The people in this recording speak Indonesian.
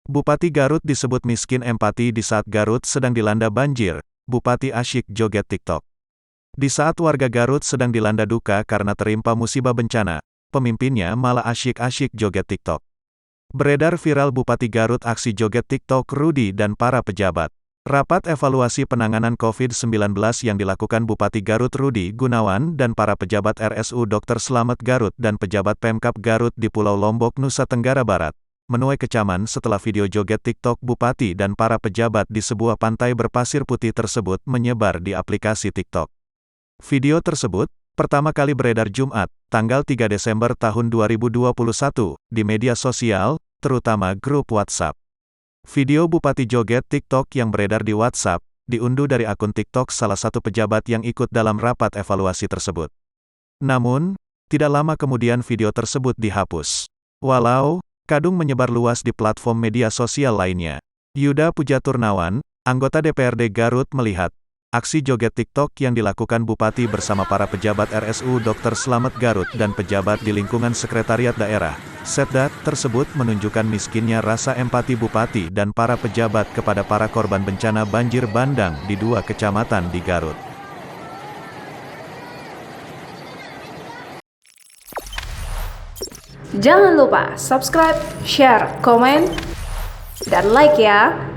Bupati Garut disebut miskin empati di saat Garut sedang dilanda banjir, Bupati asyik joget TikTok. Di saat warga Garut sedang dilanda duka karena terimpa musibah bencana, pemimpinnya malah asyik-asyik joget TikTok. Beredar viral Bupati Garut aksi joget TikTok Rudi dan para pejabat. Rapat evaluasi penanganan COVID-19 yang dilakukan Bupati Garut Rudi Gunawan dan para pejabat RSU Dr. Slamet Garut dan pejabat Pemkab Garut di Pulau Lombok, Nusa Tenggara Barat, menuai kecaman setelah video joget TikTok Bupati dan para pejabat di sebuah pantai berpasir putih tersebut menyebar di aplikasi TikTok. Video tersebut pertama kali beredar Jumat, tanggal 3 Desember tahun 2021, di media sosial, terutama grup WhatsApp. Video Bupati joget TikTok yang beredar di WhatsApp, diunduh dari akun TikTok salah satu pejabat yang ikut dalam rapat evaluasi tersebut. Namun, tidak lama kemudian video tersebut dihapus. Walau kadung menyebar luas di platform media sosial lainnya. Yuda Pujaturnawan, anggota DPRD Garut melihat aksi joget TikTok yang dilakukan Bupati bersama para pejabat RSU Dr. Slamet Garut dan pejabat di lingkungan Sekretariat Daerah, Setda, tersebut menunjukkan miskinnya rasa empati Bupati dan para pejabat kepada para korban bencana banjir bandang di 2 kecamatan di Garut. Jangan lupa subscribe, share, komen, dan like ya!